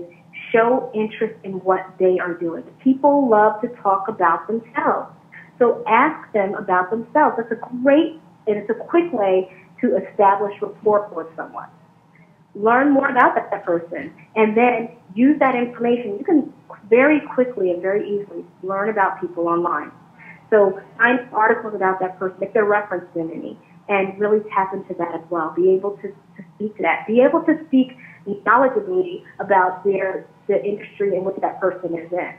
show interest in what they are doing. People love to talk about themselves. So ask them about themselves. It's a quick way to establish rapport with someone. Learn more about that person, and then use that information. You can very quickly and very easily learn about people online. So find articles about that person, if they're referenced in any, and really tap into that as well. Be able to speak to that. Be able to speak knowledgeably about the industry in which that person is in.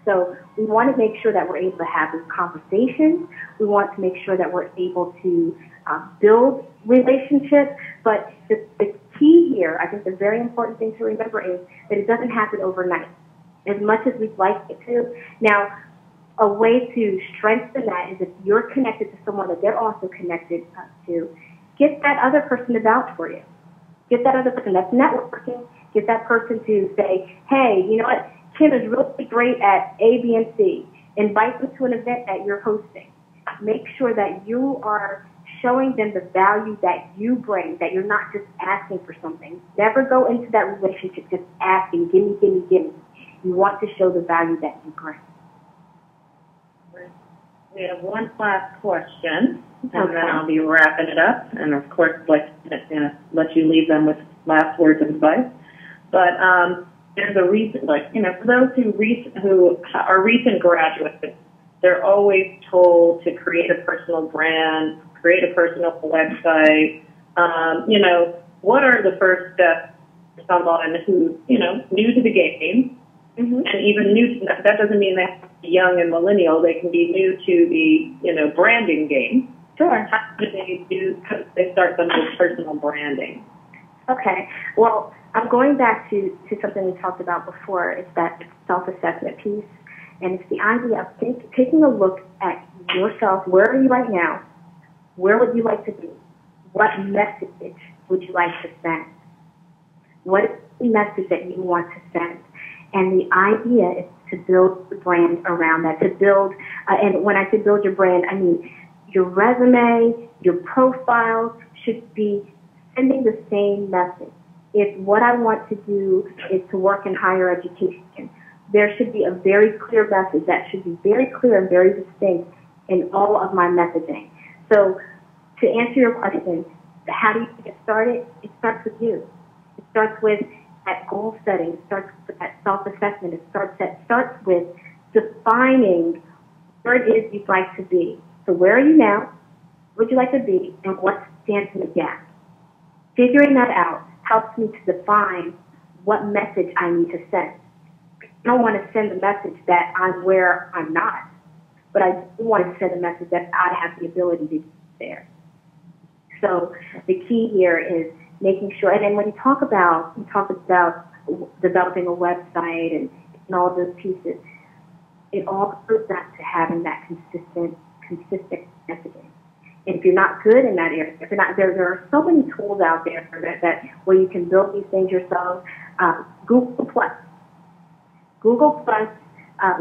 So we want to make sure that we're able to have these conversations. We want to make sure that we're able to build relationships. But the key here, I think the very important thing to remember is that it doesn't happen overnight, as much as we'd like it to. Now, a way to strengthen that is if you're connected to someone that they're also connected to, get that other person to vouch for you. Get that other person that's networking. Get that person to say, hey, you know what? Kim is really great at A, B, and C. Invite them to an event that you're hosting. Make sure that you are showing them the value that you bring, that you're not just asking for something. Never go into that relationship just asking, give me, give me, give me. You want to show the value that you bring. We have one last question, and then I'll be wrapping it up. And, of course, let you leave them with last words of advice. But there's a reason, for those who are recent graduates, they're always told to create a personal brand, create a personal website. What are the first steps for someone who's, new to the game? Mm-hmm. And even new to that doesn't mean they have to be young and millennial. They can be new to the, branding game. Sure. How do they start some with personal branding? Okay. Well, I'm going back to something we talked about before. It's that self-assessment piece. And it's the idea of taking a look at yourself. Where are you right now? Where would you like to be? What message would you like to send? What is the message that you want to send? And the idea is to build the brand around that, to build, and when I say build your brand, I mean your resume, your profile should be sending the same message. If what I want to do is to work in higher education, there should be a very clear message that should be very clear and very distinct in all of my messaging. So to answer your question, how do you get started? It starts with you. It starts with that goal setting. It starts with that self-assessment. It starts with defining where it is you'd like to be. So where are you now? Where would you like to be? And what stands in the gap? Figuring that out helps me to define what message I need to send. I don't want to send a message that I'm where I'm not, but I do want to send a message that I have the ability to get there. So the key here is making sure, and then when you talk about developing a website and all of those pieces, it all goes back to having that consistent messaging. And if you're not good in that area, if you're not, there are so many tools out there that where you can build these things yourself. Google Plus,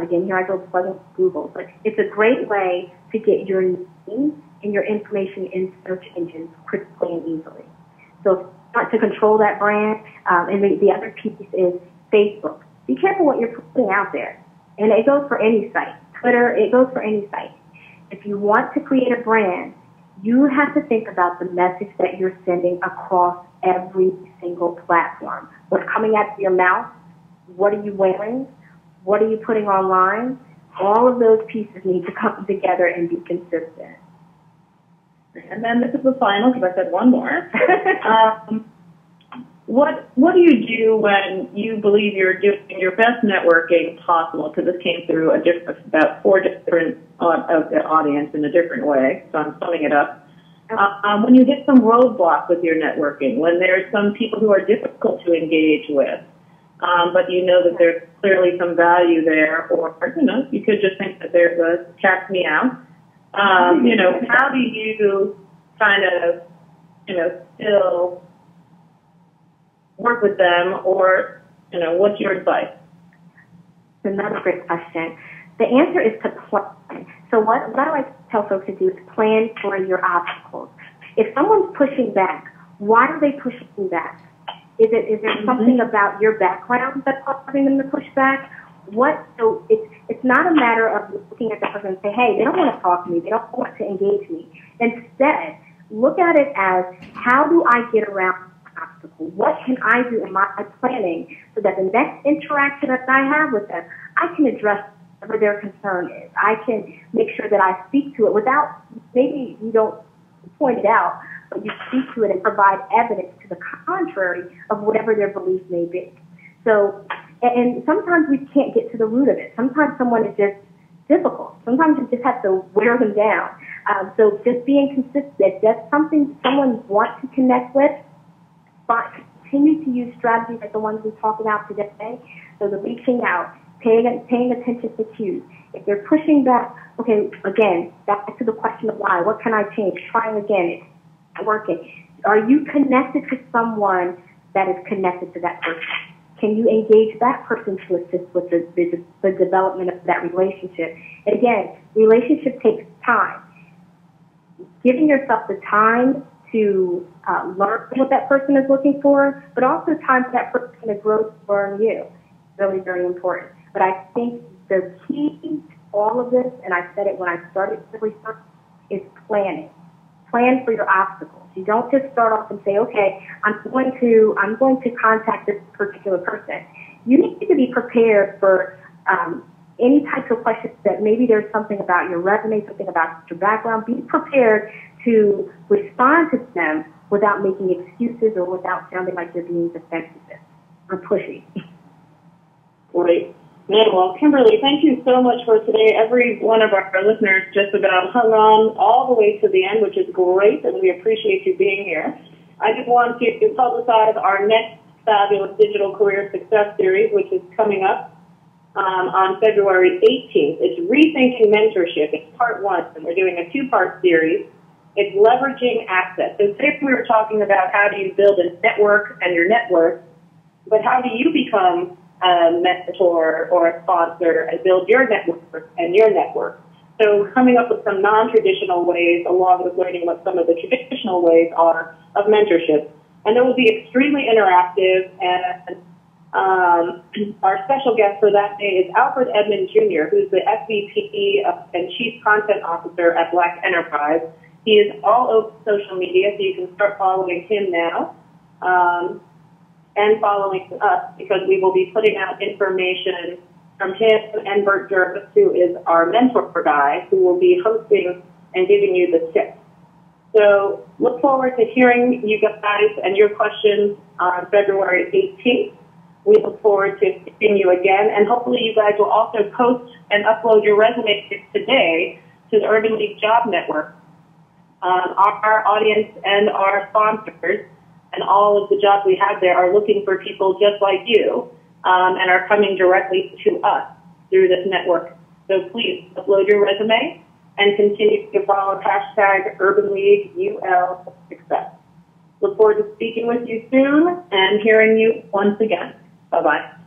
again, here I go plugging Google, but it's a great way to get your name and your information in search engines quickly and easily. So if you want to control that brand, and the other piece is Facebook. Be careful what you're putting out there. And it goes for any site. Twitter, it goes for any site. If you want to create a brand, you have to think about the message that you're sending across every single platform. What's coming out of your mouth? What are you wearing? What are you putting online? All of those pieces need to come together and be consistent. And then this is the final, because I said one more. What do you do when you believe you're doing your best networking possible? Because this came through about 4 different of the audience in a different way, so I'm summing it up. When you hit some roadblocks with your networking, when there's some people who are difficult to engage with, but you know that there's clearly some value there, or you could just think that there's a catch me out. How do you kind of, still work with them, or, what's your advice? Another great question. The answer is to plan. So what I like to tell folks to do is plan for your obstacles. If someone's pushing back, why are they pushing back? Is there something about your background that's causing them to push back? So it's not a matter of looking at the person and say, hey, they don't want to talk to me. They don't want to engage me. Instead, look at it as, how do I get around obstacle? What can I do in my planning so that the next interaction that I have with them, I can address whatever their concern is. I can make sure that I speak to it without, maybe you don't point it out, but you speak to it and provide evidence to the contrary of whatever their belief may be. So, and sometimes we can't get to the root of it. Sometimes someone is just difficult. Sometimes you just have to wear them down. So just being consistent, if that's something someone wants to connect with, continue to use strategies like the ones we talked about today. So the reaching out, paying attention to cues. If they're pushing back, okay, again, back to the question of why. What can I change? Trying again. It's not working. Are you connected to someone that is connected to that person? Can you engage that person to assist with the development of that relationship? And again, relationship takes time. Giving yourself the time to learn what that person is looking for, but also time for that person to grow to learn you. Really, very important. But I think the key to all of this, and I said it when I started the research, is planning. Plan for your obstacles. You don't just start off and say, okay, I'm going to contact this particular person. You need to be prepared for any types of questions that maybe there's something about your resume, something about your background. Be prepared to respond to them without making excuses or without sounding like you're being defensive or pushy. Great. Well, Kimberly, thank you so much for today. Every one of our listeners just about hung on all the way to the end, which is great, and we appreciate you being here. I just want to publicize our next fabulous digital career success series, which is coming up on February 18th. It's Rethinking Mentorship. It's part 1, and we're doing a 2-part series. It's leveraging assets. So today we were talking about how do you build a network and your network, but how do you become a mentor or a sponsor and build your network and your network. So coming up with some non-traditional ways along with learning what some of the traditional ways are of mentorship. And it will be extremely interactive, and our special guest for that day is Alfred Edmond Jr., who's the SVP and Chief Content Officer at Black Enterprise. He is all over social media, so you can start following him now. And following us, because we will be putting out information from him and Bert Jervis, who is our mentor guy, who will be hosting and giving you the tips. So look forward to hearing you guys and your questions on February 18th. We look forward to seeing you again, and hopefully you guys will also post and upload your resumes today to the Urban League Job Network. Our audience and our sponsors and all of the jobs we have there are looking for people just like you, and are coming directly to us through this network. So please upload your resume and continue to follow #UrbanLeagueUL Success. Look forward to speaking with you soon and hearing you once again. Bye-bye.